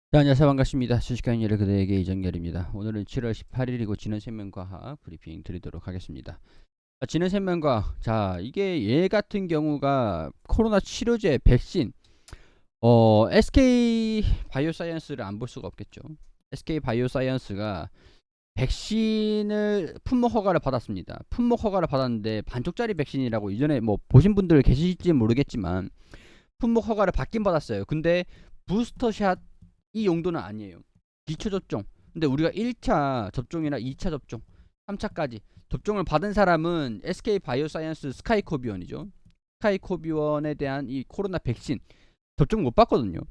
네, 안녕하세요. 반갑습니다. 주식하는 여러 그대에게 이정열입니다. 오늘은 7월 18일이고 지능생명과학 브리핑 드리도록 하겠습니다. 지능생명과학, 자, 이게 얘 같은 경우가 코로나 치료제 백신, SK 바이오사이언스를 안 볼 수가 없겠죠. SK 바이오사이언스가 백신을 품목 허가를 받았습니다. 품목 허가를 받았는데 반쪽짜리 백신이라고 이전에 뭐 보신 분들 계실지 모르겠지만 품목 허가를 받긴 받았어요. 근데 부스터샷 이 용도는 아니에요. 기초 접종. 근데 우리가 1차 접종이나 2차 접종, 3차까지 접종을 받은 사람은 SK 바이오사이언스 스카이코비원이죠. 스카이코비원에 대한 이 코로나 백신 접종 못 받거든요.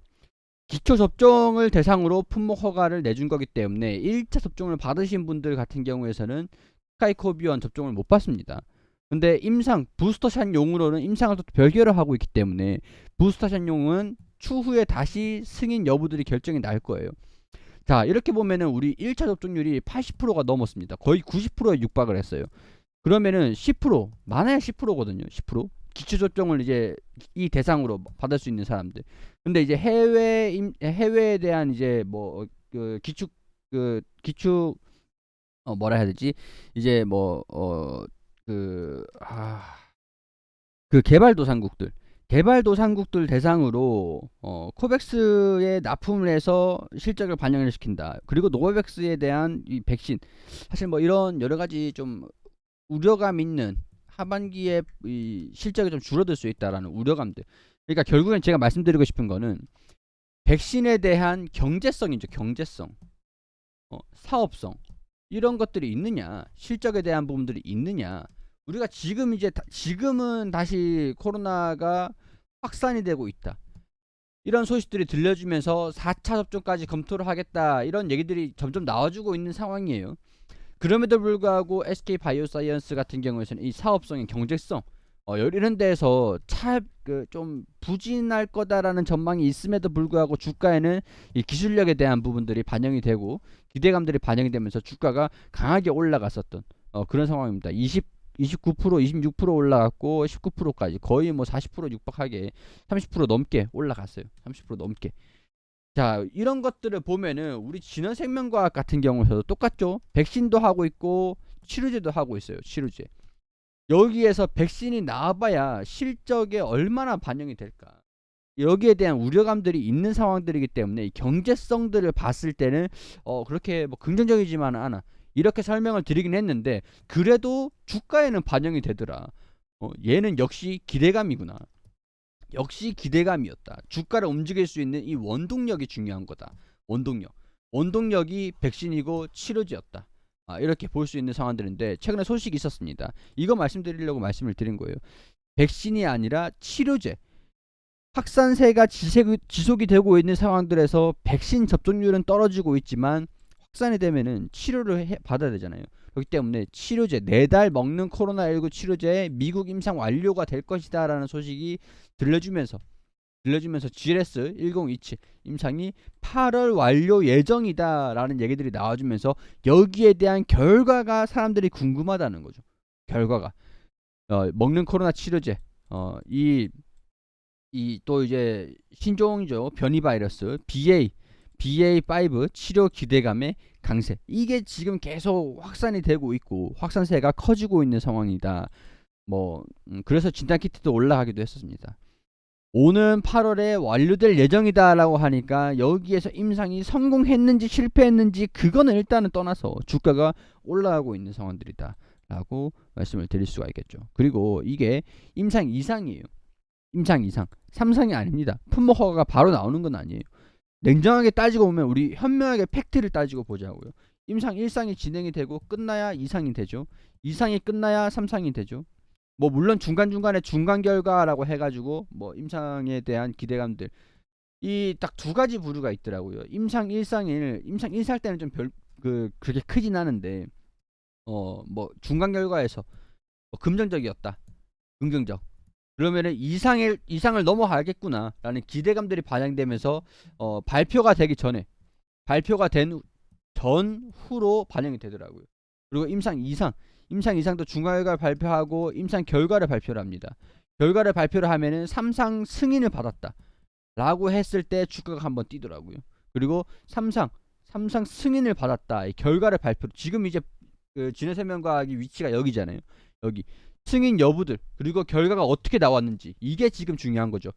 기초 접종을 대상으로 품목 허가를 내준 거기 때문에 1차 접종을 받으신 분들 같은 경우에서는 스카이코비원 접종을 못 받습니다. 근데 임상 부스터샷 용으로는 임상을 또 별개로 하고 있기 때문에 부스터샷 용은 추후에 다시 승인 여부들이 결정이 날 거예요. 자, 이렇게 보면은 우리 1차 접종률이 80%가 넘었습니다. 거의 90%에 육박을 했어요. 그러면은 10%, 많아야 10%거든요. 10%. 기초 접종을 이제 이 대상으로 받을 수 있는 사람들. 근데 이제 해외에 대한 이제 뭐 그 기축 그 기축 뭐라 해야 되지? 이제 그 개발도상국들 대상으로 코백스에 납품을 해서 실적을 반영을 시킨다. 그리고 노바백스에 대한 이 백신, 사실 뭐 이런 여러 가지 좀 우려감 있는 하반기에 이 실적이 좀 줄어들 수 있다라는 우려감들. 그러니까 결국엔 제가 말씀드리고 싶은 거는 백신에 대한 경제성이죠. 경제성, 사업성, 이런 것들이 있느냐, 실적에 대한 부분들이 있느냐. 우리가 지금은 다시 코로나가 확산이 되고 있다, 이런 소식들이 들려주면서 4차 접종까지 검토를 하겠다, 이런 얘기들이 점점 나와주고 있는 상황이에요. 그럼에도 불구하고 SK 바이오사이언스 같은 경우에는 이 사업성의 경제성, 이런 데에서 좀 부진할 거다라는 전망이 있음에도 불구하고 주가에는 이 기술력에 대한 부분들이 반영이 되고 기대감들이 반영이 되면서 주가가 강하게 올라갔었던 그런 상황입니다. 29%, 26% 올라갔고 19%까지 거의 뭐 40% 육박하게 30% 넘게 올라갔어요. 30% 넘게. 자, 이런 것들을 보면은 우리 진화생명과학 같은 경우에도 똑같죠. 백신도 하고 있고 치료제도 하고 있어요. 치료제. 여기에서 백신이 나와봐야 실적에 얼마나 반영이 될까, 여기에 대한 우려감들이 있는 상황들이기 때문에 경제성들을 봤을 때는 그렇게 뭐 긍정적이지만 않아, 이렇게 설명을 드리긴 했는데 그래도 주가에는 반영이 되더라. 얘는 역시 기대감이구나, 역시 기대감이었다. 주가를 움직일 수 있는 이 원동력이 중요한 거다. 원동력이 백신이고 치료제였다. 이렇게 볼 수 있는 상황들인데 최근에 소식이 있었습니다. 이거 말씀드리려고 말씀을 드린 거예요. 백신이 아니라 치료제, 확산세가 지속이 되고 있는 상황들에서 백신 접종률은 떨어지고 있지만 확산이 되면은 치료를 받아야 되잖아요. 그렇기 때문에 치료제, 4달 먹는 코로나19 치료제의 미국 임상 완료가 될 것이다 라는 소식이 들려주면서 GLS 1027 임상이 8월 완료 예정이다 라는 얘기들이 나와주면서 여기에 대한 결과가 사람들이 궁금하다는 거죠. 결과가 먹는 코로나 치료제, 이 또 이제 신종이죠. 변이 바이러스 BA5 치료 기대감의 강세, 이게 지금 계속 확산이 되고 있고 확산세가 커지고 있는 상황이다. 그래서 진단키트도 올라가기도 했었습니다. 오는 8월에 완료될 예정이다라고 하니까 여기에서 임상이 성공했는지 실패했는지 그거는 일단은 떠나서 주가가 올라가고 있는 상황들이다 라고 말씀을 드릴 수가 있겠죠. 그리고 이게 임상 이상이에요. 임상 이상, 3상이 아닙니다. 품목 허가가 바로 나오는 건 아니에요. 냉정하게 따지고 보면 우리 현명하게 팩트를 따지고 보자고요. 임상 1상이 진행이 되고 끝나야 2상이 되죠. 2상이 끝나야 3상이 되죠. 뭐 물론 중간중간에 중간 결과라고 해가지고 뭐 임상에 대한 기대감들, 이 딱 두 가지 부류가 있더라고요. 임상 1상 때는 좀 그렇게 크진 않은데 뭐 중간 결과에서 뭐 긍정적이었다, 긍정적, 그러면은 이상을 넘어가겠구나라는 기대감들이 반영되면서 발표가 되기 전에, 발표가 된 전후로 반영이 되더라고요. 그리고 임상 이상도 중간결과를 발표하고 임상 결과를 발표를 합니다. 결과를 발표를 하면은 3상 승인을 받았다 라고 했을 때 주가가 한번 뛰더라고요. 그리고 삼상 승인을 받았다. 이 결과를 발표. 지금 이제 그 진해세면과학이 위치가 여기잖아요. 여기 승인 여부들 그리고 결과가 어떻게 나왔는지 이게 지금 중요한 거죠.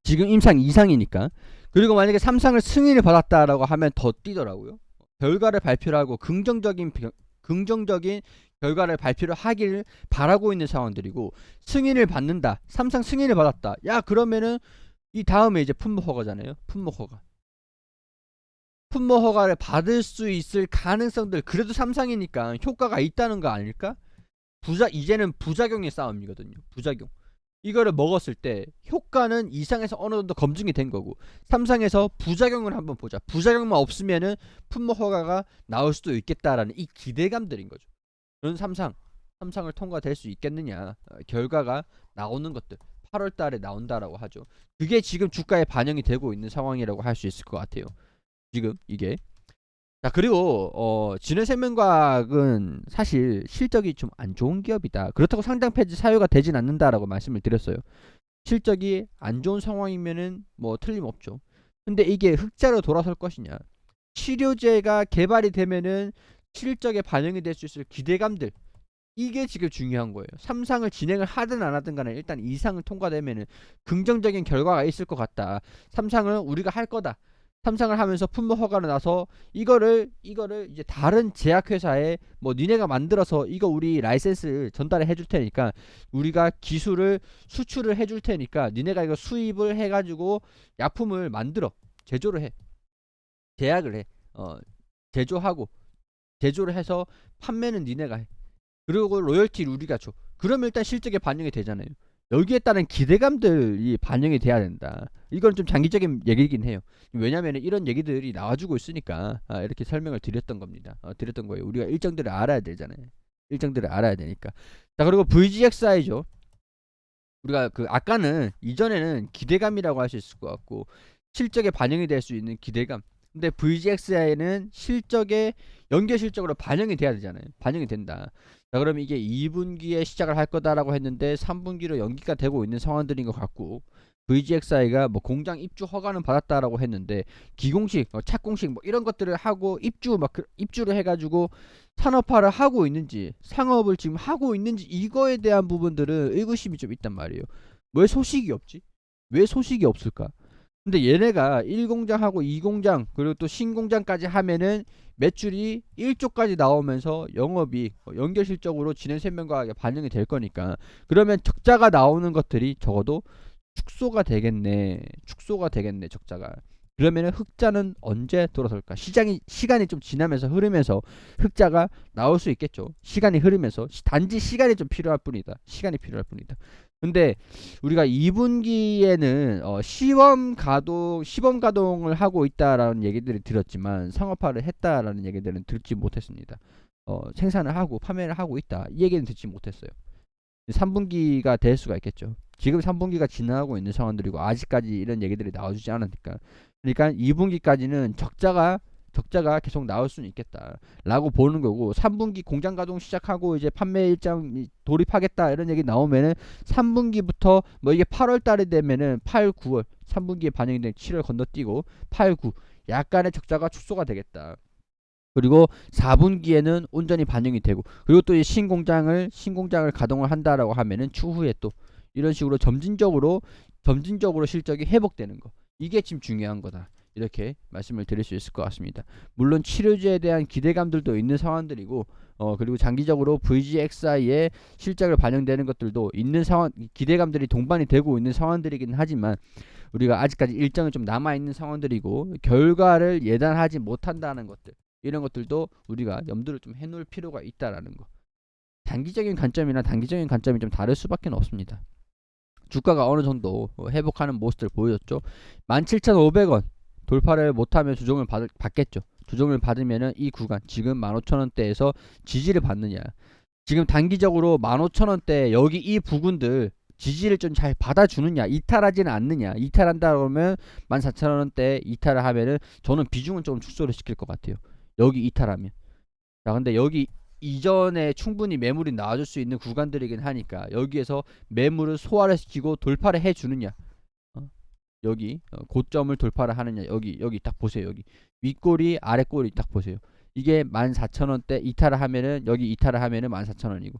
지금 임상 2상이니까. 그리고 만약에 3상을 승인을 받았다라고 하면 더 뛰더라고요. 결과를 발표를 하고 긍정적인 결과를 발표를 하기를 바라고 있는 상황들이고, 승인을 받는다. 3상 승인을 받았다. 야, 그러면은 이 다음에 이제 품목 허가잖아요. 품목 허가. 품목 허가를 받을 수 있을 가능성들, 그래도 3상이니까 효과가 있다는 거 아닐까? 이제는 부작용의 싸움이거든요. 부작용. 이거를 먹었을 때 효과는 2상에서 어느 정도 검증이 된 거고, 3상에서 부작용을 한번 보자. 부작용만 없으면은 품목 허가가 나올 수도 있겠다라는 이 기대감들인 거죠. 그런 3상을 통과될 수 있겠느냐. 결과가 나오는 것들 8월 달에 나온다라고 하죠. 그게 지금 주가에 반영이 되고 있는 상황이라고 할 수 있을 것 같아요. 지금 이게. 자, 그리고 진해생명과학은 사실 실적이 좀 안 좋은 기업이다. 그렇다고 상장 폐지 사유가 되진 않는다라고 말씀을 드렸어요. 실적이 안 좋은 상황이면은 뭐 틀림없죠. 근데 이게 흑자로 돌아설 것이냐, 치료제가 개발이 되면은 실적에 반영이 될 수 있을 기대감들, 이게 지금 중요한 거예요. 3상을 진행을 하든 안 하든 간에 일단 2상을 통과되면은 긍정적인 결과가 있을 것 같다. 3상을 우리가 할 거다. 3상을 하면서 품목 허가를 나서 이거를 이제 다른 제약회사에 뭐 니네가 만들어서 이거 우리 라이센스 전달해 해줄 테니까, 우리가 기술을 수출을 해줄 테니까 니네가 이거 수입을 해가지고 약품을 만들어 제조를 해, 제약을 해, 제조하고 제조를 해서 판매는 니네가 해. 그리고 로열티를 우리가 줘. 그러면 일단 실적에 반영이 되잖아요. 여기에 따른 기대감들이 반영이 돼야 된다. 이건 좀 장기적인 얘기긴 해요. 왜냐면 이런 얘기들이 나와주고 있으니까 이렇게 설명을 드렸던 겁니다. 드렸던 거예요. 우리가 일정들을 알아야 되잖아요. 일정들을 알아야 되니까. 자, 그리고 VGXI죠. 우리가 그 아까는 이전에는 기대감이라고 할 수 있을 것 같고, 실적에 반영이 될 수 있는 기대감. 근데 VGXI는 실적에 연계 실적으로 반영이 돼야 되잖아요. 반영이 된다. 자, 그럼 이게 2분기에 시작을 할 거다라고 했는데 3분기로 연기가 되고 있는 상황들인 것 같고, VGXI가 뭐 공장 입주 허가는 받았다라고 했는데 기공식, 착공식 뭐 이런 것들을 하고 입주를 해가지고 산업화를 하고 있는지, 상업을 지금 하고 있는지, 이거에 대한 부분들은 의구심이 좀 있단 말이에요. 왜 소식이 없지? 왜 소식이 없을까? 근데 얘네가 1공장하고 2공장 그리고 또 신공장까지 하면은 매출이 1조까지 나오면서 영업이 연결 실적으로 진행생명과학에 반영이 될 거니까, 그러면 적자가 나오는 것들이 적어도 축소가 되겠네. 적자가. 그러면은 흑자는 언제 돌아설까? 시간이 좀 지나면서 흐르면서 흑자가 나올 수 있겠죠. 시간이 흐르면서 단지 시간이 좀 필요할 뿐이다. 시간이 필요할 뿐이다. 근데 우리가 2분기에는 시범 가동을 하고 있다라는 얘기들을 들었지만 상업화를 했다라는 얘기들은 듣지 못했습니다. 생산을 하고 판매를 하고 있다, 이 얘기는 듣지 못했어요. 3분기가 될 수가 있겠죠. 지금 3분기가 지나가고 있는 상황들이고 아직까지 이런 얘기들이 나와주지 않으니까. 그러니까 2분기까지는 적자가 계속 나올 수는 있겠다라고 보는 거고, 3분기 공장 가동 시작하고 이제 판매 일정 돌입하겠다 이런 얘기 나오면은 3분기부터 뭐 이게 8월 달이 되면은 8, 9월 3분기에 반영이 된 7월 건너뛰고 8, 9 약간의 적자가 축소가 되겠다. 그리고 4분기에는 온전히 반영이 되고, 그리고 또 이 신공장을 가동을 한다라고 하면은 추후에 또 이런 식으로 점진적으로 실적이 회복되는 거, 이게 지금 중요한 거다, 이렇게 말씀을 드릴 수 있을 것 같습니다. 물론 치료제에 대한 기대감들도 있는 상황들이고, 그리고 장기적으로 VGXI의 실적을 반영되는 것들도 있는 상황, 기대감들이 동반이 되고 있는 상황들이긴 하지만 우리가 아직까지 일정이 좀 남아 있는 상황들이고 결과를 예단하지 못한다는 것들, 이런 것들도 우리가 염두를 좀 해놓을 필요가 있다라는 거. 단기적인 관점이나 단기적인 관점이 좀 다를 수밖에 없습니다. 주가가 어느 정도 회복하는 모습들 보여줬죠. 17,500원 돌파를 못하면 주종을 받겠죠. 주종을 받으면은 이 구간 지금 15,000원대에서 지지를 받느냐. 지금 단기적으로 15,000원대 여기 이 부근들 지지를 좀 잘 받아주느냐, 이탈하지는 않느냐. 이탈한다 그러면 14,000원대 이탈을 하면은 저는 비중은 좀 축소를 시킬 것 같아요. 여기 이탈하면. 자, 근데 여기 이전에 충분히 매물이 나와줄 수 있는 구간들이긴 하니까 여기에서 매물을 소화를 시키고 돌파를 해주느냐. 여기 고점을 돌파를 하느냐, 여기 딱 보세요. 여기 윗꼬리 아랫꼬리 딱 보세요. 이게 14,000원대 이탈을 하면은, 여기 이탈을 하면은 14,000원이고,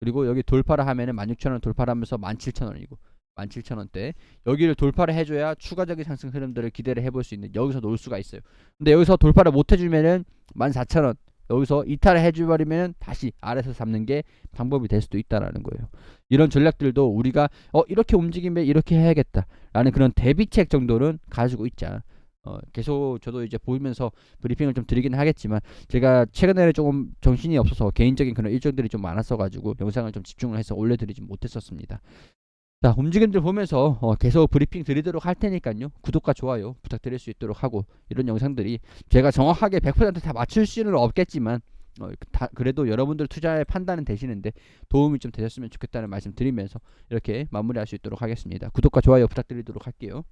그리고 여기 돌파를 하면은 16,000원 돌파를 하면서 17,000원이고, 17,000원대 여기를 돌파를 해줘야 추가적인 상승 흐름들을 기대를 해볼 수 있는, 여기서 놓을 수가 있어요. 근데 여기서 돌파를 못 해주면은 14,000원 여기서 이탈을 해줘버리면 다시 아래에서 잡는 게 방법이 될 수도 있다라는 거예요. 이런 전략들도 우리가 이렇게 움직이면 이렇게 해야겠다 라는 그런 대비책 정도는 가지고 있자. 계속 저도 이제 보면서 브리핑을 좀 드리긴 하겠지만, 제가 최근에 조금 정신이 없어서 개인적인 그런 일정들이 좀 많았어 가지고 영상을 좀 집중을 해서 올려드리지 못했었습니다. 자, 움직임들 보면서 계속 브리핑 드리도록 할 테니까요. 구독과 좋아요 부탁드릴 수 있도록 하고, 이런 영상들이 제가 정확하게 100% 다 맞출 수는 없겠지만 그래도 여러분들 투자의 판단은 되시는데 도움이 좀 되셨으면 좋겠다는 말씀 드리면서 이렇게 마무리할 수 있도록 하겠습니다. 구독과 좋아요 부탁드리도록 할게요.